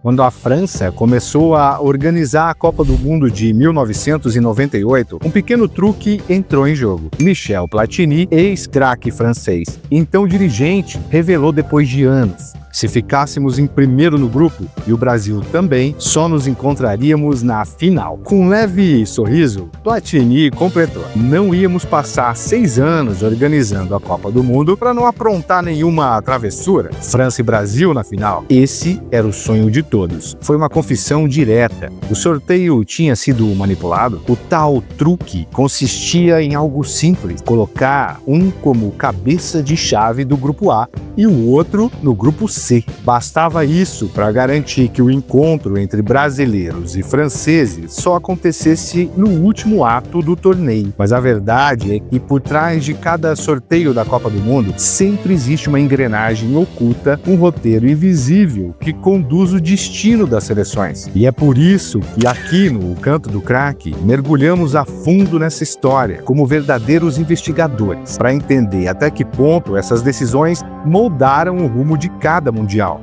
Quando a França começou a organizar a Copa do Mundo de 1998, um pequeno truque entrou em jogo. Michel Platini, ex-craque francês, então dirigente, revelou depois de anos: se ficássemos em primeiro no grupo, e o Brasil também, só nos encontraríamos na final. Com um leve sorriso, Platini completou: não íamos passar 6 anos organizando a Copa do Mundo para não aprontar nenhuma travessura. França e Brasil na final. Esse era o sonho de todos. Foi uma confissão direta. O sorteio tinha sido manipulado. O tal truque consistia em algo simples: colocar um como cabeça de chave do grupo A e o outro no grupo C. Bastava isso para garantir que o encontro entre brasileiros e franceses só acontecesse no último ato do torneio. Mas a verdade é que por trás de cada sorteio da Copa do Mundo sempre existe uma engrenagem oculta, um roteiro invisível que conduz o destino das seleções. E é por isso que aqui no Canto do Craque mergulhamos a fundo nessa história como verdadeiros investigadores para entender até que ponto essas decisões moldaram o rumo de cada mundial.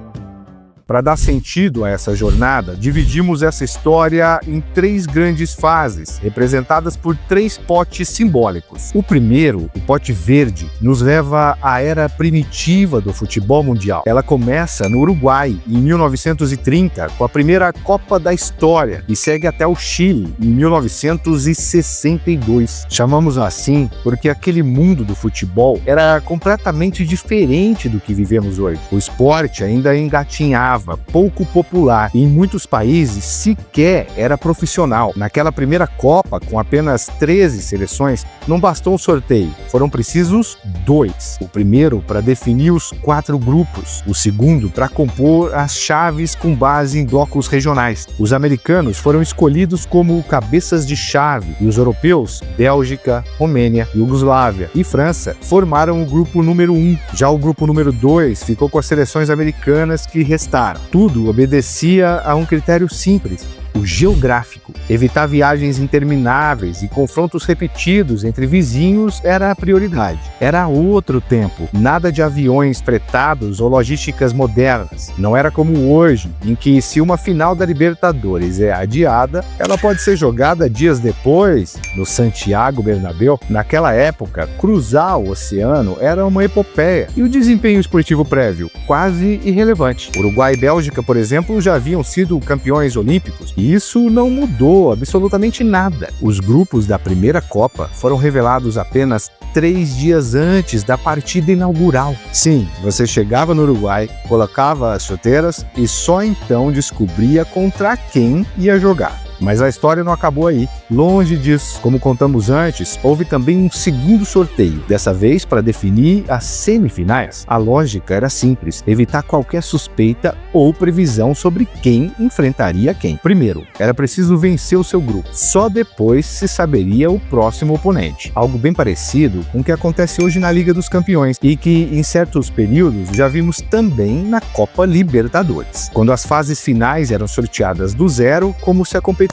Para dar sentido a essa jornada, dividimos essa história em 3 grandes fases, representadas por 3 potes simbólicos. O primeiro, o pote verde, nos leva à era primitiva do futebol mundial. Ela começa no Uruguai, em 1930, com a primeira Copa da história, e segue até o Chile, em 1962. Chamamos assim porque aquele mundo do futebol era completamente diferente do que vivemos hoje. O esporte ainda engatinhava, pouco popular, e em muitos países sequer era profissional. Naquela primeira Copa, com apenas 13 seleções, não bastou um sorteio, foram precisos 2. O primeiro para definir os 4 grupos, o segundo para compor as chaves com base em blocos regionais. Os americanos foram escolhidos como cabeças de chave e os europeus, Bélgica, Romênia, Iugoslávia e França, formaram o grupo número 1. Já o grupo número 2 ficou com as seleções americanas que restaram. Tudo obedecia a um critério simples: o geográfico. Evitar viagens intermináveis e confrontos repetidos entre vizinhos era a prioridade. Era outro tempo, nada de aviões fretados ou logísticas modernas. Não era como hoje, em que se uma final da Libertadores é adiada, ela pode ser jogada dias depois no Santiago Bernabéu. Naquela época, cruzar o oceano era uma epopeia e o desempenho esportivo prévio quase irrelevante. Uruguai e Bélgica, por exemplo, já haviam sido campeões olímpicos, e isso não mudou absolutamente nada. Os grupos da primeira Copa foram revelados apenas 3 dias antes da partida inaugural. Sim, você chegava no Uruguai, colocava as chuteiras e só então descobria contra quem ia jogar. Mas a história não acabou aí. Longe disso. Como contamos antes, houve também um segundo sorteio, dessa vez para definir as semifinais. A lógica era simples: evitar qualquer suspeita ou previsão sobre quem enfrentaria quem. Primeiro, era preciso vencer o seu grupo. Só depois se saberia o próximo oponente. Algo bem parecido com o que acontece hoje na Liga dos Campeões e que, em certos períodos, já vimos também na Copa Libertadores, quando as fases finais eram sorteadas do zero, como se a competição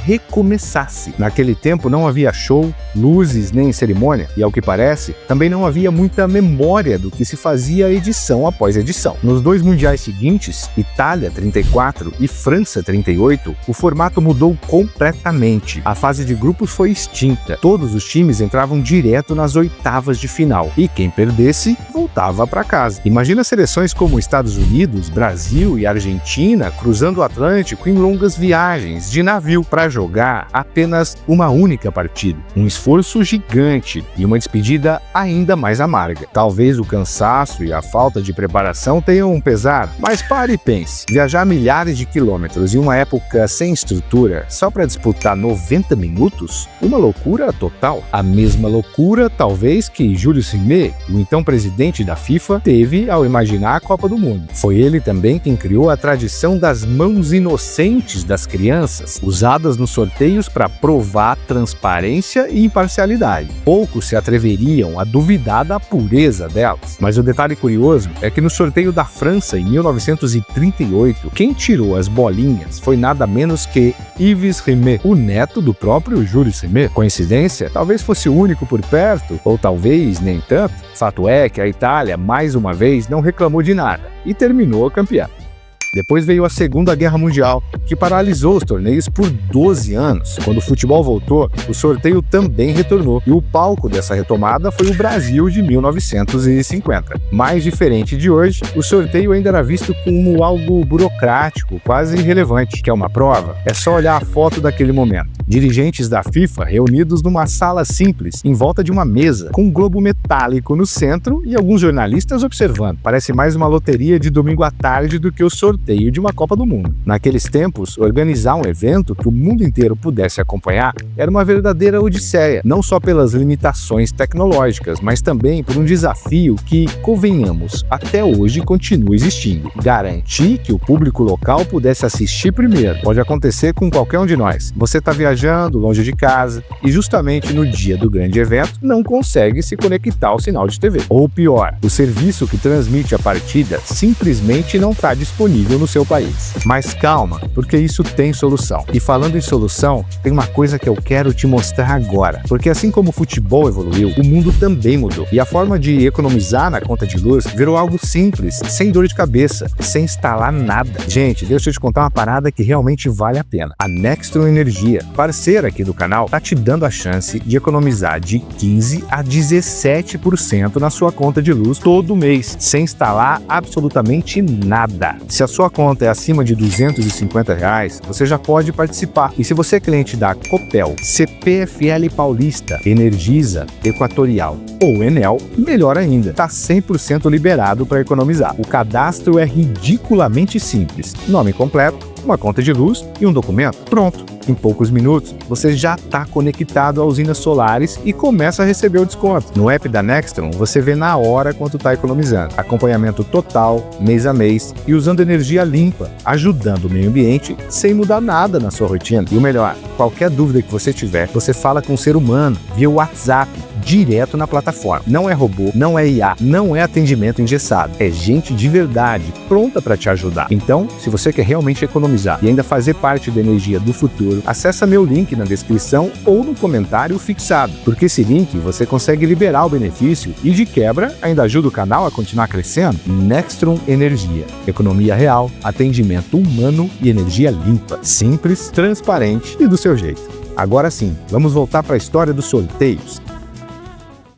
recomeçasse. Naquele tempo não havia show, luzes nem cerimônia, e ao que parece, também não havia muita memória do que se fazia edição após edição. Nos 2 mundiais seguintes, Itália 34 e França 38, o formato mudou completamente. A fase de grupos foi extinta. Todos os times entravam direto nas oitavas de final, e quem perdesse voltava para casa. Imagina seleções como Estados Unidos, Brasil e Argentina cruzando o Atlântico em longas viagens de navio para jogar apenas uma única partida. Um esforço gigante e uma despedida ainda mais amarga. Talvez o cansaço e a falta de preparação tenham um pesar, mas pare e pense. Viajar milhares de quilômetros em uma época sem estrutura só para disputar 90 minutos? Uma loucura total. A mesma loucura, talvez, que Jules Rimet, o então presidente da FIFA, teve ao imaginar a Copa do Mundo. Foi ele também quem criou a tradição das mãos inocentes das crianças, usadas nos sorteios para provar transparência e imparcialidade. Poucos se atreveriam a duvidar da pureza delas. Mas o detalhe curioso é que no sorteio da França, em 1938, quem tirou as bolinhas foi nada menos que Yves Rimet, o neto do próprio Jules Rimet. Coincidência? Talvez fosse o único por perto, ou talvez nem tanto. Fato é que a Itália, mais uma vez, não reclamou de nada e terminou campeã. Depois veio a Segunda Guerra Mundial, que paralisou os torneios por 12 anos. Quando o futebol voltou, o sorteio também retornou, e o palco dessa retomada foi o Brasil de 1950. Mais diferente de hoje, o sorteio ainda era visto como algo burocrático, quase irrelevante. Quer uma prova? É só olhar a foto daquele momento. Dirigentes da FIFA reunidos numa sala simples, em volta de uma mesa, com um globo metálico no centro e alguns jornalistas observando. Parece mais uma loteria de domingo à tarde do que o sorteio de uma Copa do Mundo. Naqueles tempos, organizar um evento que o mundo inteiro pudesse acompanhar era uma verdadeira odisseia, não só pelas limitações tecnológicas, mas também por um desafio que, convenhamos, até hoje continua existindo. Garantir que o público local pudesse assistir primeiro. Pode acontecer com qualquer um de nós. Você está viajando longe de casa e justamente no dia do grande evento não consegue se conectar ao sinal de TV. Ou pior, o serviço que transmite a partida simplesmente não está disponível no seu país. Mas calma, porque isso tem solução. E falando em solução, tem uma coisa que eu quero te mostrar agora. Porque assim como o futebol evoluiu, o mundo também mudou. E a forma de economizar na conta de luz virou algo simples, sem dor de cabeça, sem instalar nada. Gente, deixa eu te contar uma parada que realmente vale a pena. A Nextron Energia, parceira aqui do canal, tá te dando a chance de economizar de 15% a 17% na sua conta de luz todo mês, sem instalar absolutamente nada. Se a sua conta é acima de R$250, você já pode participar. E se você é cliente da Copel, CPFL Paulista, Energisa, Equatorial ou Enel, melhor ainda, tá 100% liberado para economizar. O cadastro é ridiculamente simples. Nome completo, uma conta de luz e um documento. Pronto! Em poucos minutos, você já está conectado a usinas solares e começa a receber o desconto. No app da Nextron, você vê na hora quanto está economizando. Acompanhamento total, mês a mês e usando energia limpa, ajudando o meio ambiente sem mudar nada na sua rotina. E o melhor, qualquer dúvida que você tiver, você fala com um ser humano via WhatsApp, direto na plataforma. Não é robô, não é IA, não é atendimento engessado. É gente de verdade, pronta para te ajudar. Então, se você quer realmente economizar e ainda fazer parte da energia do futuro, acessa meu link na descrição ou no comentário fixado, porque esse link você consegue liberar o benefício e de quebra ainda ajuda o canal a continuar crescendo. Nextron Energia. Economia real, atendimento humano e energia limpa. Simples, transparente e do seu jeito. Agora sim, vamos voltar para a história dos sorteios.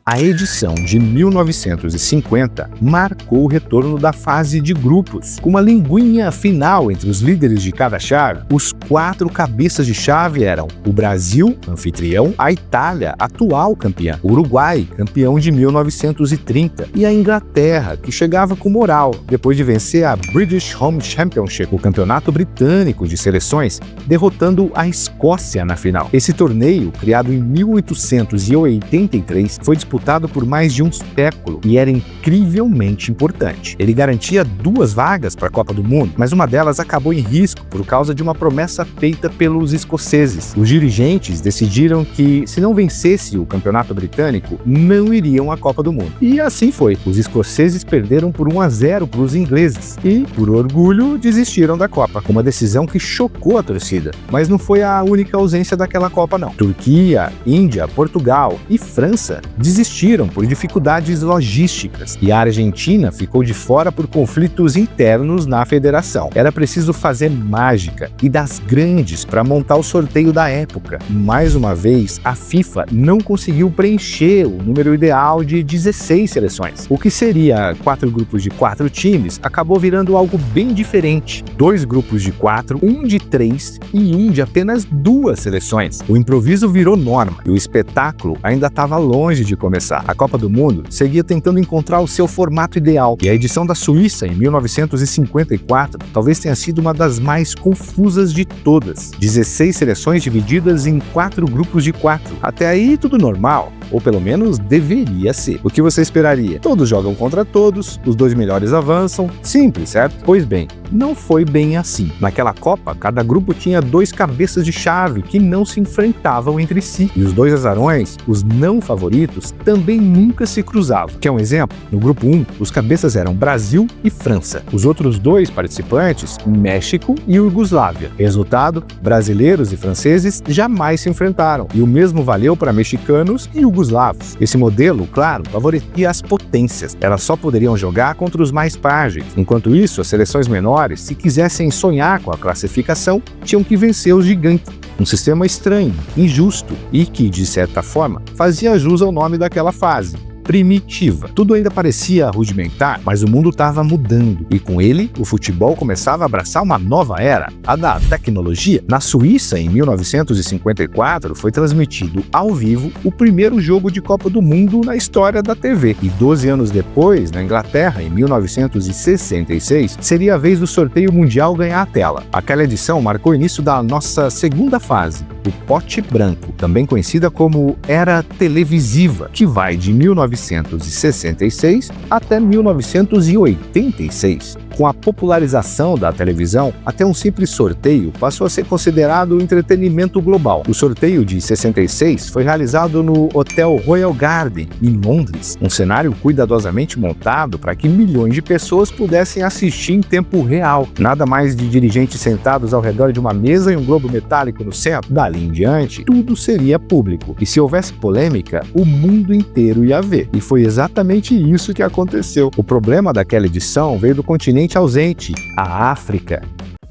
A edição de 1950 marcou o retorno da fase de grupos. Com uma linguinha final entre os líderes de cada chave, os 4 cabeças de chave eram o Brasil, anfitrião, a Itália, atual campeã, o Uruguai, campeão de 1930, e a Inglaterra, que chegava com moral, depois de vencer a British Home Championship, o campeonato britânico de seleções, derrotando a Escócia na final. Esse torneio, criado em 1883, foi disputado por mais de um século e era incrivelmente importante. Ele garantia 2 vagas para a Copa do Mundo, mas uma delas acabou em risco por causa de uma promessa feita pelos escoceses. Os dirigentes decidiram que, se não vencesse o campeonato britânico, não iriam à Copa do Mundo. E assim foi. Os escoceses perderam por 1-0 para os ingleses e, por orgulho, desistiram da Copa. Uma decisão que chocou a torcida. Mas não foi a única ausência daquela Copa, não. Turquia, Índia, Portugal e França desistiram por dificuldades logísticas e a Argentina ficou de fora por conflitos internos na federação. Era preciso fazer mágica e das grandes para montar o sorteio da época. Mais uma vez, a FIFA não conseguiu preencher o número ideal de 16 seleções. O que seria 4 grupos de 4 times acabou virando algo bem diferente. 2 grupos de 4, 1 de 3 e 1 de apenas 2 seleções. O improviso virou norma e o espetáculo ainda estava longe de começar. A Copa do Mundo seguia tentando encontrar o seu formato ideal, e a edição da Suíça, em 1954, talvez tenha sido uma das mais confusas de todas. 16 seleções divididas em 4 grupos de 4. Até aí, tudo normal, ou pelo menos deveria ser. O que você esperaria? Todos jogam contra todos, os 2 melhores avançam. Simples, certo? Pois bem, não foi bem assim. Naquela Copa, cada grupo tinha 2 cabeças de chave que não se enfrentavam entre si, e os 2 azarões, os não favoritos, também nunca se cruzavam. Quer um exemplo? No grupo 1, os cabeças eram Brasil e França. Os outros dois participantes, México e Iugoslávia. Resultado, brasileiros e franceses jamais se enfrentaram, e o mesmo valeu para mexicanos e iugoslavos. Esse modelo, claro, favorecia as potências. Elas só poderiam jogar contra os mais frágeis. Enquanto isso, as seleções menores, se quisessem sonhar com a classificação, tinham que vencer os gigantes. Um sistema estranho, injusto e que, de certa forma, fazia jus ao nome daquela fase: primitiva. Tudo ainda parecia rudimentar, mas o mundo estava mudando, e com ele, o futebol começava a abraçar uma nova era, a da tecnologia. Na Suíça, em 1954, foi transmitido ao vivo o primeiro jogo de Copa do Mundo na história da TV. E 12 anos depois, na Inglaterra, em 1966, seria a vez do sorteio mundial ganhar a tela. Aquela edição marcou o início da nossa segunda fase, o pote branco, também conhecida como Era Televisiva, que vai de 1966 até 1986. Com a popularização da televisão, até um simples sorteio passou a ser considerado entretenimento global. O sorteio de 66 foi realizado no Hotel Royal Garden, em Londres, um cenário cuidadosamente montado para que milhões de pessoas pudessem assistir em tempo real. Nada mais de dirigentes sentados ao redor de uma mesa e um globo metálico no centro. Dali em diante, tudo seria público. E se houvesse polêmica, o mundo inteiro ia ver. E foi exatamente isso que aconteceu. O problema daquela edição veio do continente ausente, a África.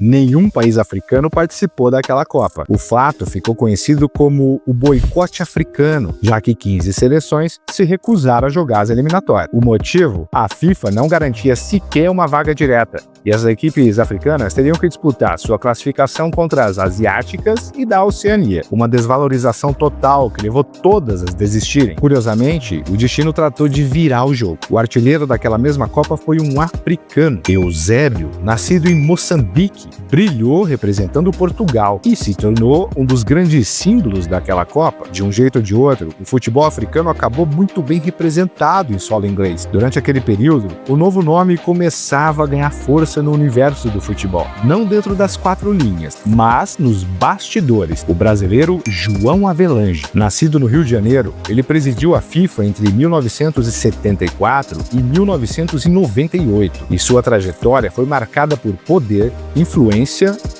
Nenhum país africano participou daquela Copa. O fato ficou conhecido como o boicote africano, já que 15 seleções se recusaram a jogar as eliminatórias. O motivo? A FIFA não garantia sequer uma vaga direta, e as equipes africanas teriam que disputar sua classificação contra as asiáticas e da Oceania, uma desvalorização total que levou todas a desistirem. Curiosamente, o destino tratou de virar o jogo. O artilheiro daquela mesma Copa foi um africano, Eusébio, nascido em Moçambique. Brilhou representando Portugal e se tornou um dos grandes símbolos daquela Copa. De um jeito ou de outro, o futebol africano acabou muito bem representado em solo inglês. Durante aquele período, o novo nome começava a ganhar força no universo do futebol. Não dentro das quatro linhas, mas nos bastidores. O brasileiro João Avelange, nascido no Rio de Janeiro, ele presidiu a FIFA entre 1974 e 1998. E sua trajetória foi marcada por poder, influência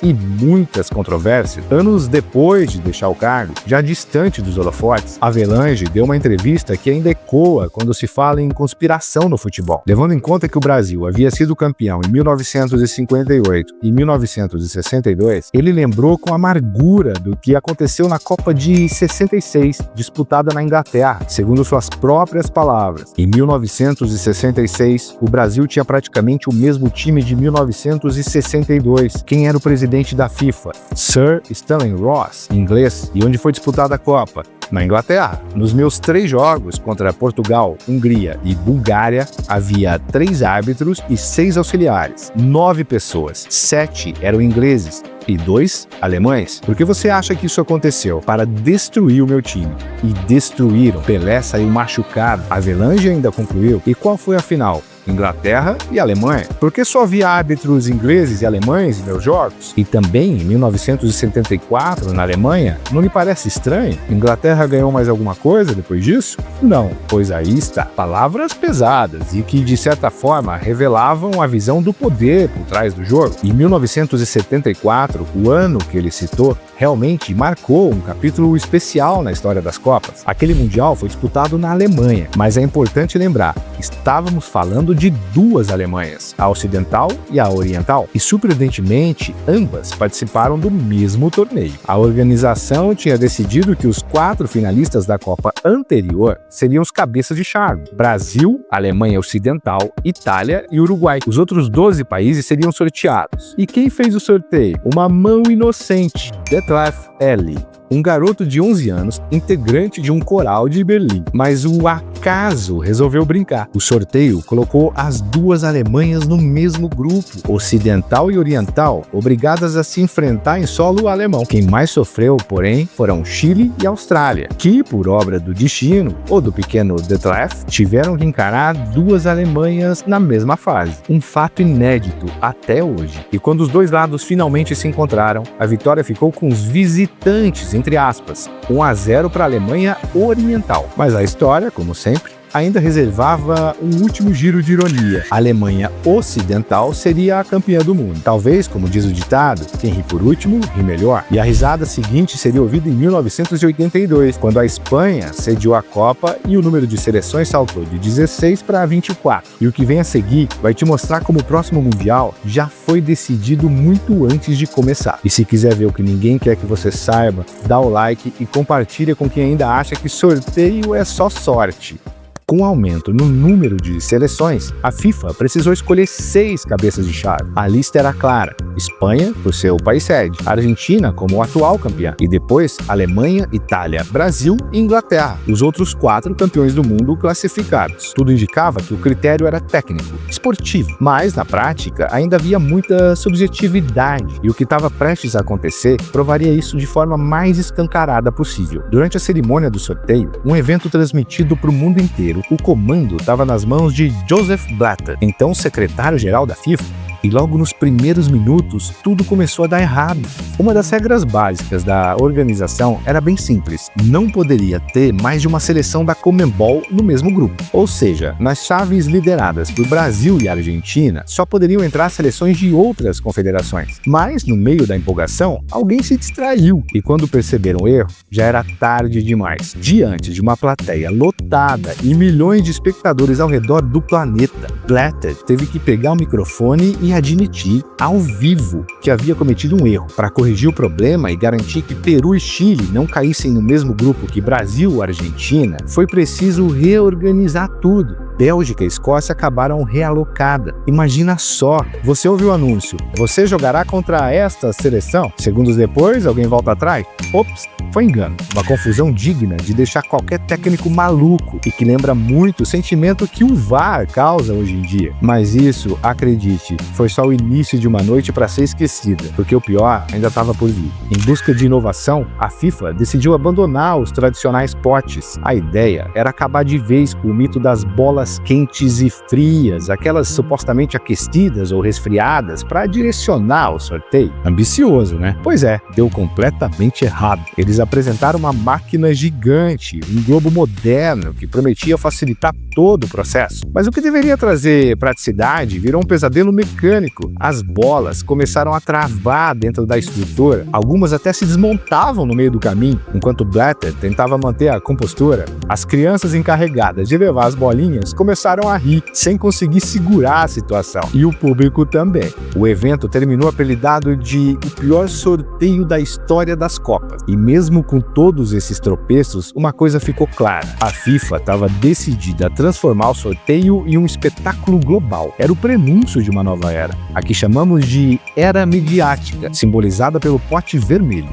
e muitas controvérsias. Anos depois de deixar o cargo, já distante dos holofotes, Avelange deu uma entrevista que ainda ecoa quando se fala em conspiração no futebol. Levando em conta que o Brasil havia sido campeão em 1958 e 1962, ele lembrou com amargura do que aconteceu na Copa de 66, disputada na Inglaterra. Segundo suas próprias palavras, em 1966, o Brasil tinha praticamente o mesmo time de 1962. Quem era o presidente da FIFA? Sir Stanley Ross, inglês. E onde foi disputada a Copa? Na Inglaterra. Nos meus 3 jogos contra Portugal, Hungria e Bulgária, havia 3 árbitros e 6 auxiliares, 9 pessoas, 7 eram ingleses e 2 alemães. Por que você acha que isso aconteceu? Para destruir o meu time. E destruíram. Pelé saiu machucado. Avelange ainda concluiu. E qual foi a final? Inglaterra e Alemanha. Por que só havia árbitros ingleses e alemães em meus jogos? E também em 1974, na Alemanha, não lhe parece estranho? Inglaterra ganhou mais alguma coisa depois disso? Não, pois aí está. Palavras pesadas e que, de certa forma, revelavam a visão do poder por trás do jogo. Em 1974, o ano que ele citou, realmente marcou um capítulo especial na história das Copas. Aquele Mundial foi disputado na Alemanha, mas é importante lembrar, estávamos falando de 2 Alemanhas, a ocidental e a oriental, e surpreendentemente, ambas participaram do mesmo torneio. A organização tinha decidido que os 4 finalistas da Copa anterior seriam os cabeças de chave: Brasil, Alemanha Ocidental, Itália e Uruguai. Os outros 12 países seriam sorteados. E quem fez o sorteio? Uma mão inocente, Detlef L., um garoto de 11 anos, integrante de um coral de Berlim. Mas o acaso resolveu brincar. O sorteio colocou as 2 Alemanhas no mesmo grupo, ocidental e oriental, obrigadas a se enfrentar em solo alemão. Quem mais sofreu, porém, foram Chile e Austrália, que, por obra do destino, ou do pequeno Detlef, tiveram que encarar 2 Alemanhas na mesma fase. Um fato inédito até hoje. E quando os 2 lados finalmente se encontraram, a vitória ficou com os visitantes em entre aspas, 1-0 para a Alemanha Oriental. Mas a história, como sempre, ainda reservava um último giro de ironia. A Alemanha Ocidental seria a campeã do mundo. Talvez, como diz o ditado, quem ri por último, ri melhor. E a risada seguinte seria ouvida em 1982, quando a Espanha sediou a Copa e o número de seleções saltou de 16 para 24. E o que vem a seguir vai te mostrar como o próximo Mundial já foi decidido muito antes de começar. E se quiser ver o que ninguém quer que você saiba, dá o like e compartilha com quem ainda acha que sorteio é só sorte. Com o aumento no número de seleções, a FIFA precisou escolher 6 cabeças de chave. A lista era clara: Espanha, por ser o país sede, Argentina como o atual campeã, e depois Alemanha, Itália, Brasil e Inglaterra, os outros 4 campeões do mundo classificados. Tudo indicava que o critério era técnico, esportivo, mas na prática ainda havia muita subjetividade, e o que estava prestes a acontecer provaria isso de forma mais escancarada possível. Durante a cerimônia do sorteio, um evento transmitido para o mundo inteiro, o comando estava nas mãos de Joseph Blatter, então secretário-geral da FIFA, e logo nos primeiros minutos tudo começou a dar errado. Uma das regras básicas da organização era bem simples: não poderia ter mais de uma seleção da Conmebol no mesmo grupo. Ou seja, nas chaves lideradas por Brasil e Argentina, só poderiam entrar seleções de outras confederações. Mas, no meio da empolgação, alguém se distraiu, e quando perceberam o erro, já era tarde demais. Diante de uma plateia lotada e milhões de espectadores ao redor do planeta, Blatter teve que pegar o microfone e admitir ao vivo que havia cometido um erro. Para corrigir o problema e garantir que Peru e Chile não caíssem no mesmo grupo que Brasil e Argentina, foi preciso reorganizar tudo. Bélgica e Escócia acabaram realocada. Imagina só, você ouviu o anúncio: você jogará contra esta seleção? Segundos depois, alguém volta atrás? Ops, foi engano. Uma confusão digna de deixar qualquer técnico maluco e que lembra muito o sentimento que o VAR causa hoje em dia. Mas isso, acredite, foi só o início de uma noite para ser esquecida, porque o pior ainda estava por vir. Em busca de inovação, a FIFA decidiu abandonar os tradicionais potes. A ideia era acabar de vez com o mito das bolas quentes e frias, aquelas supostamente aquecidas ou resfriadas, para direcionar o sorteio. Ambicioso, né? Pois é, deu completamente errado. Eles apresentaram uma máquina gigante, um globo moderno que prometia facilitar todo o processo. Mas o que deveria trazer praticidade virou um pesadelo mecânico. As bolas começaram a travar dentro da estrutura, algumas até se desmontavam no meio do caminho. Enquanto Blatter tentava manter a compostura, as crianças encarregadas de levar as bolinhas começaram a rir, sem conseguir segurar a situação. E o público também. O evento terminou apelidado de o pior sorteio da história das Copas. E mesmo com todos esses tropeços, uma coisa ficou clara: a FIFA estava decidida a transformar o sorteio em um espetáculo global. Era o prenúncio de uma nova era, a que chamamos de Era Midiática, simbolizada pelo pote vermelho.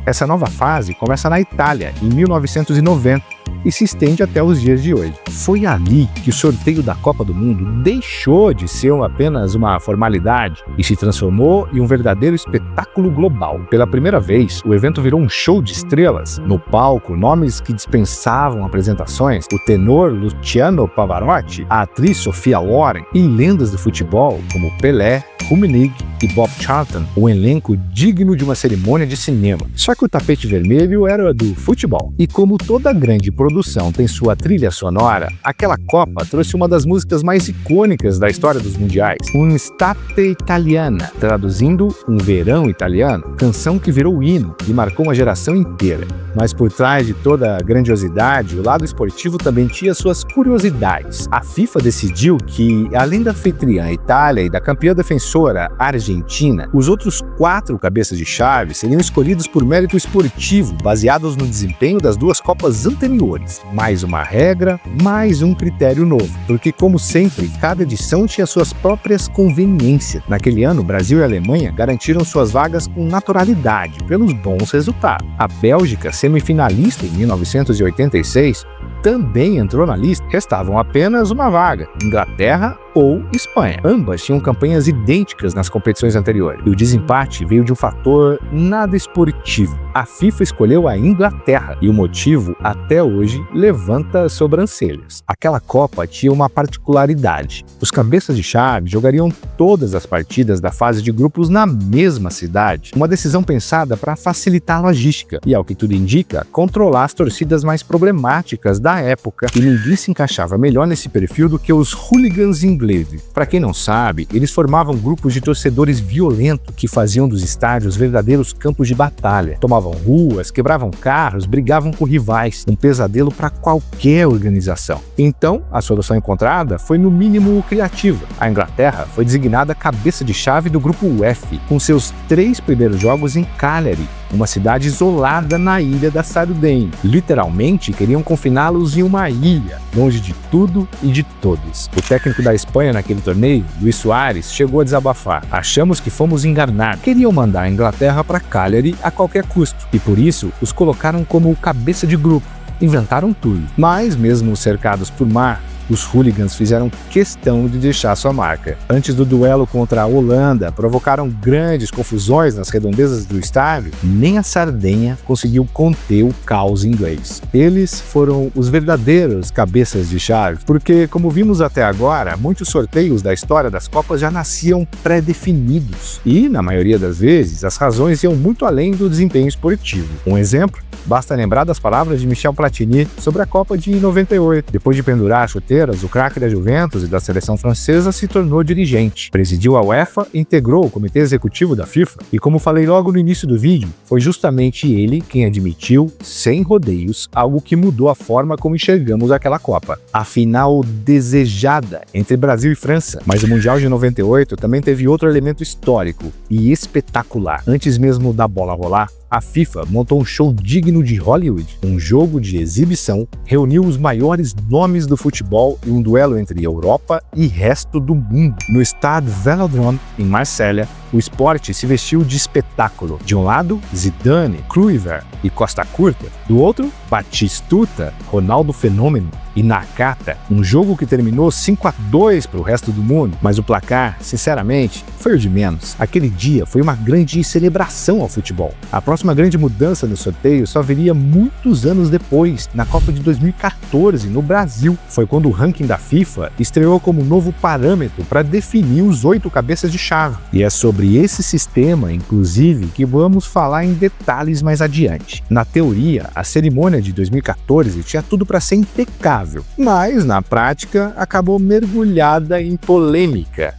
Essa nova fase começa na Itália, em 1990, e se estende até os dias de hoje. Foi ali que o sorteio da Copa do Mundo deixou de ser apenas uma formalidade e se transformou em um verdadeiro espetáculo global. Pela primeira vez, o evento virou um show de estrelas. No palco, nomes que dispensavam apresentações: o tenor Luciano Pavarotti, a atriz Sophia Loren e lendas do futebol como Pelé, Rummenigge e Bob Charlton, um elenco digno de uma cerimônia de cinema. Só que o tapete vermelho era do futebol. E como toda grande produção tem sua trilha sonora, aquela Copa trouxe uma das músicas mais icônicas da história dos mundiais, Un'estate italiana, traduzindo um verão italiano, canção que virou hino e marcou uma geração inteira. Mas por trás de toda a grandiosidade, o lado esportivo também tinha suas curiosidades. A FIFA decidiu que, além da anfitriã Itália e da campeã defensora Argentina, os outros 4 cabeças de chave seriam escolhidos por mérito esportivo, baseados no desempenho das 2 Copas anteriores. Mais uma regra, mais um critério novo, porque, como sempre, cada edição tinha suas próprias conveniências. Naquele ano, Brasil e Alemanha garantiram suas vagas com naturalidade, pelos bons resultados. A Bélgica, semifinalista em 1986, também entrou na lista. Restavam apenas uma vaga: Inglaterra ou Espanha. Ambas tinham campanhas idênticas nas competições anteriores, e o desempate veio de um fator nada esportivo. A FIFA escolheu a Inglaterra, e o motivo, até hoje, levanta sobrancelhas. Aquela Copa tinha uma particularidade. Os cabeças de chave jogariam todas as partidas da fase de grupos na mesma cidade, uma decisão pensada para facilitar a logística e, ao que tudo indica, controlar as torcidas mais problemáticas da época, e ninguém se encaixava melhor nesse perfil do que os hooligans ingleses. Para quem não sabe, eles formavam grupos de torcedores violentos que faziam dos estádios verdadeiros campos de batalha. Tomavam ruas, quebravam carros, brigavam com rivais, um pesadelo para qualquer organização. Então, a solução encontrada foi no mínimo criativa. A Inglaterra foi designada cabeça de chave do grupo F, com seus 3 primeiros jogos em Cagliari, uma cidade isolada na ilha da Sardenha. Literalmente, queriam confiná-los em uma ilha, longe de tudo e de todos. O técnico da Espanha naquele torneio, Luis Suárez, chegou a desabafar. Achamos que fomos enganados. Queriam mandar a Inglaterra para Cagliari a qualquer custo, e por isso os colocaram como cabeça de grupo. Inventaram tudo. Mas, mesmo cercados por mar, os hooligans fizeram questão de deixar sua marca. Antes do duelo contra a Holanda, provocaram grandes confusões nas redondezas do estádio. Nem a Sardenha conseguiu conter o caos inglês. Eles foram os verdadeiros cabeças de chave, porque, como vimos até agora, muitos sorteios da história das Copas já nasciam pré-definidos. E, na maioria das vezes, as razões iam muito além do desempenho esportivo. Um exemplo? Basta lembrar das palavras de Michel Platini sobre a Copa de 98. Depois de pendurar chuteiras, o craque da Juventus e da seleção francesa se tornou dirigente. Presidiu a UEFA e integrou o comitê executivo da FIFA. E como falei logo no início do vídeo, foi justamente ele quem admitiu, sem rodeios, algo que mudou a forma como enxergamos aquela Copa. A final desejada entre Brasil e França. Mas o Mundial de 98 também teve outro elemento histórico e espetacular. Antes mesmo da bola rolar, a FIFA montou um show digno de Hollywood. Um jogo de exibição reuniu os maiores nomes do futebol em um duelo entre Europa e resto do mundo. No Stade Velodrome, em Marselha, o esporte se vestiu de espetáculo. De um lado, Zidane, Kluivert e Costa Curta. Do outro, Batistuta, Ronaldo Fenômeno e Nakata. Um jogo que terminou 5-2 para o resto do mundo. Mas o placar, sinceramente, foi o de menos. Aquele dia foi uma grande celebração ao futebol. A próxima grande mudança no sorteio só viria muitos anos depois, na Copa de 2014, no Brasil. Foi quando o ranking da FIFA estreou como novo parâmetro para definir os 8 cabeças de chave. E é sobre esse sistema, inclusive, que vamos falar em detalhes mais adiante. Na teoria, a cerimônia de 2014 tinha tudo para ser impecável, mas na prática acabou mergulhada em polêmica.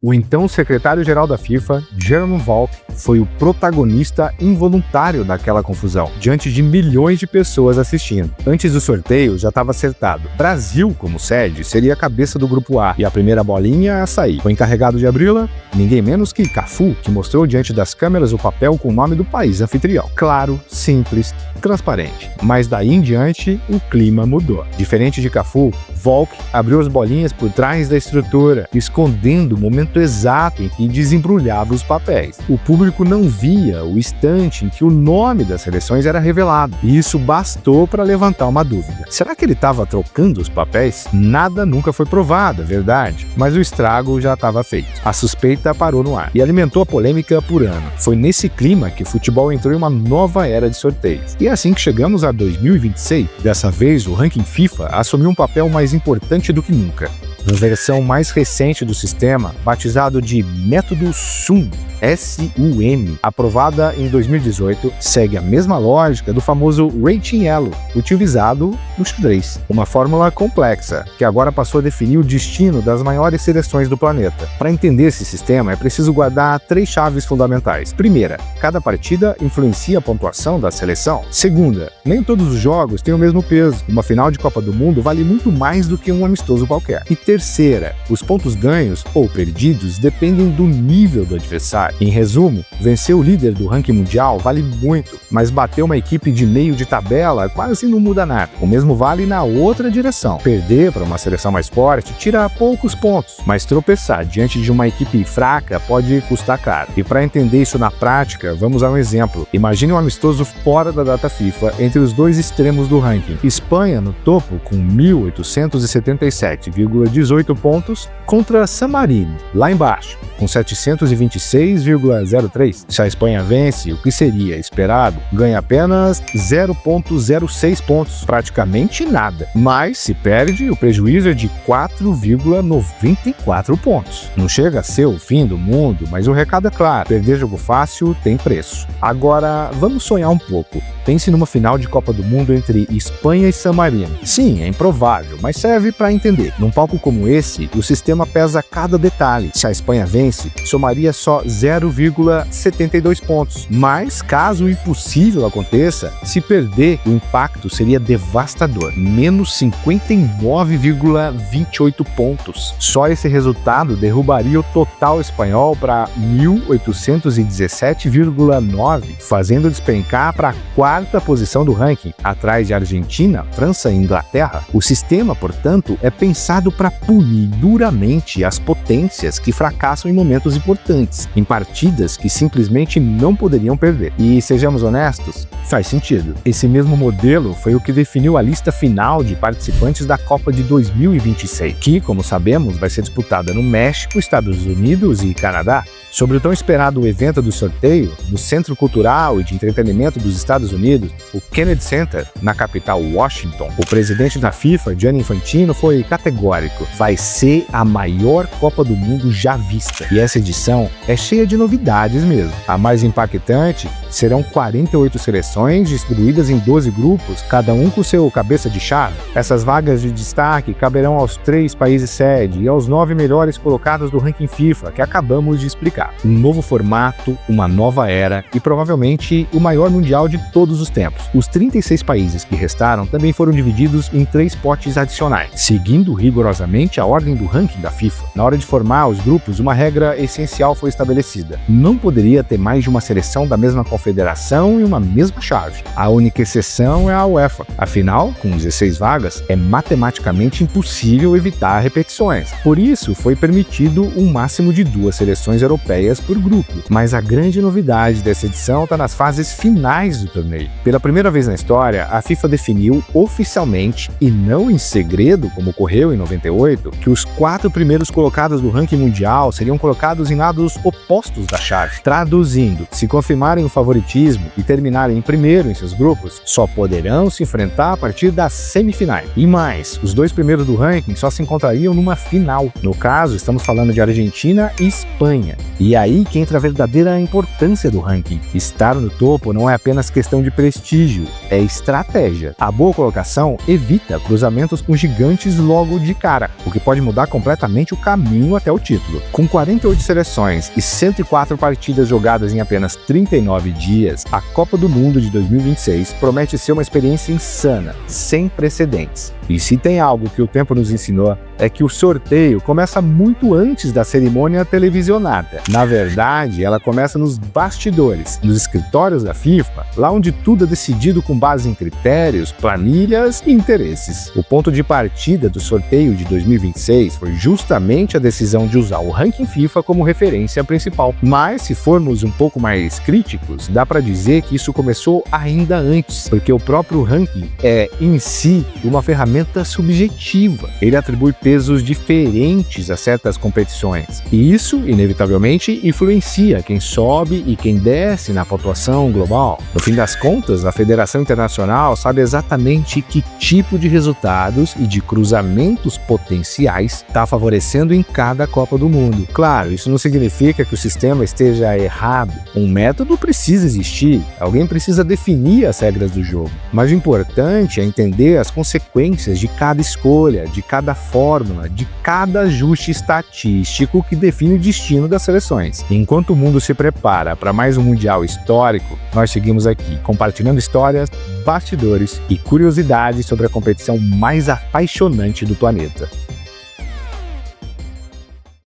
O então secretário-geral da FIFA, Jerome Valcke, foi o protagonista involuntário daquela confusão, diante de milhões de pessoas assistindo. Antes do sorteio, já estava acertado. Brasil, como sede, seria a cabeça do grupo A e a primeira bolinha a sair. O encarregado de abri-la, ninguém menos que Cafu, que mostrou diante das câmeras o papel com o nome do país anfitrião. Claro, simples, transparente. Mas daí em diante, o clima mudou. Diferente de Cafu, Valcke abriu as bolinhas por trás da estrutura, escondendo o momento exato em que desembrulhava os papéis. O público não via o instante em que o nome das seleções era revelado, e isso bastou para levantar uma dúvida. Será que ele estava trocando os papéis? Nada nunca foi provado, é verdade, mas o estrago já estava feito. A suspeita parou no ar e alimentou a polêmica por ano. Foi nesse clima que o futebol entrou em uma nova era de sorteios. E é assim que chegamos a 2026. Dessa vez, o ranking FIFA assumiu um papel mais importante do que nunca. Na versão mais recente do sistema, batizado de Método SUM, SUM, aprovada em 2018, segue a mesma lógica do famoso Rating Yellow, utilizado no xadrez. Uma fórmula complexa, que agora passou a definir o destino das maiores seleções do planeta. Para entender esse sistema, é preciso guardar 3 chaves fundamentais. Primeira, cada partida influencia a pontuação da seleção. Segunda, nem todos os jogos têm o mesmo peso. Uma final de Copa do Mundo vale muito mais do que um amistoso qualquer. E terceira, os pontos ganhos ou perdidos dependem do nível do adversário. adversário. Em resumo, vencer o líder do ranking mundial vale muito, mas bater uma equipe de meio de tabela quase não muda nada. O mesmo vale na outra direção. Perder para uma seleção mais forte tira poucos pontos, mas tropeçar diante de uma equipe fraca pode custar caro. E para entender isso na prática, vamos a um exemplo. Imagine um amistoso fora da data FIFA entre os dois extremos do ranking. Espanha no topo com 1.877,18 pontos contra San Marino, lá embaixo, com 726,03. Se a Espanha vence, o que seria esperado, ganha apenas 0,06 pontos, praticamente nada. Mas se perde, o prejuízo é de 4,94 pontos. Não chega a ser o fim do mundo, mas o recado é claro, perder jogo fácil tem preço. Agora, vamos sonhar um pouco. Pense numa final de Copa do Mundo entre Espanha e San Marino. Sim, é improvável, mas serve para entender. Num palco como esse, o sistema pesa cada detalhe. Se a Espanha vence, somaria só 0,72 pontos. Mas, caso o impossível aconteça, se perder, o impacto seria devastador. Menos 59,28 pontos. Só esse resultado derrubaria o total espanhol para 1.817,9, fazendo despencar para a quarta posição do ranking, atrás de Argentina, França e Inglaterra. O sistema, portanto, é pensado para punir duramente as potências que fracassam em momentos importantes, em partidas que simplesmente não poderiam perder. E, sejamos honestos, faz sentido. Esse mesmo modelo foi o que definiu a lista final de participantes da Copa de 2026, que, como sabemos, vai ser disputada no México, Estados Unidos e Canadá. Sobre o tão esperado evento do sorteio, no Centro Cultural e de Entretenimento dos Estados Unidos, o Kennedy Center, na capital Washington, o presidente da FIFA, Gianni Infantino, foi categórico. Vai ser a maior Copa do Mundo já vista. E essa edição é cheia de novidades mesmo. A mais impactante serão 48 seleções distribuídas em 12 grupos, cada um com seu cabeça de chave. Essas vagas de destaque caberão aos 3 países sede e aos 9 melhores colocados do ranking FIFA, que acabamos de explicar. Um novo formato, uma nova era e provavelmente o maior mundial de todos os tempos. Os 36 países que restaram também foram divididos em 3 potes adicionais, seguindo rigorosamente a ordem do ranking da FIFA. Na hora de formar os grupos, uma regra essencial foi estabelecida. Não poderia ter mais de uma seleção da mesma confederação e uma mesma chave. A única exceção é a UEFA. Afinal, com 16 vagas, é matematicamente impossível evitar repetições. Por isso, foi permitido um máximo de 2 seleções europeias por grupo. Mas a grande novidade dessa edição está nas fases finais do torneio. Pela primeira vez na história, a FIFA definiu oficialmente, e não em segredo, como ocorreu em 98, que os 4 primeiros colocados do ranking mundial seriam colocados em lados opostos da chave. Traduzindo, se confirmarem o favoritismo e terminarem em primeiro em seus grupos, só poderão se enfrentar a partir das semifinais. E mais, os 2 primeiros do ranking só se encontrariam numa final. No caso, estamos falando de Argentina e Espanha. E aí que entra a verdadeira importância do ranking. Estar no topo não é apenas questão de prestígio, é estratégia. A boa colocação evita cruzamentos com gigantes logo de cara, o que pode mudar completamente o caminho até o título. Com 48 seleções e 104 partidas jogadas em apenas 39 dias, a Copa do Mundo de 2026 promete ser uma experiência insana, sem precedentes. E se tem algo que o tempo nos ensinou, é que o sorteio começa muito antes da cerimônia televisionada. Na verdade, ela começa nos bastidores, nos escritórios da FIFA, lá onde tudo é decidido com base em critérios, planilhas e interesses. O ponto de partida do sorteio de 2026 foi justamente a decisão de usar o ranking FIFA como referência principal. Mas, se formos um pouco mais críticos, dá para dizer que isso começou ainda antes, porque o próprio ranking é, em si, uma ferramenta subjetiva. Ele atribui pesos diferentes a certas competições. E isso, inevitavelmente, influencia quem sobe e quem desce na pontuação global. No fim das contas, a Federação Internacional sabe exatamente que tipo de resultados e de cruzamentos potenciais está favorecendo em cada Copa do Mundo. Claro, isso não significa que o sistema esteja errado. Um método precisa existir, alguém precisa definir as regras do jogo. Mas o importante é entender as consequências de cada escolha, de cada fórmula, de cada ajuste estatístico que define o destino das seleções. Enquanto o mundo se prepara para mais um Mundial histórico, nós seguimos aqui, compartilhando histórias, bastidores e curiosidades sobre a competição mais apaixonante do planeta.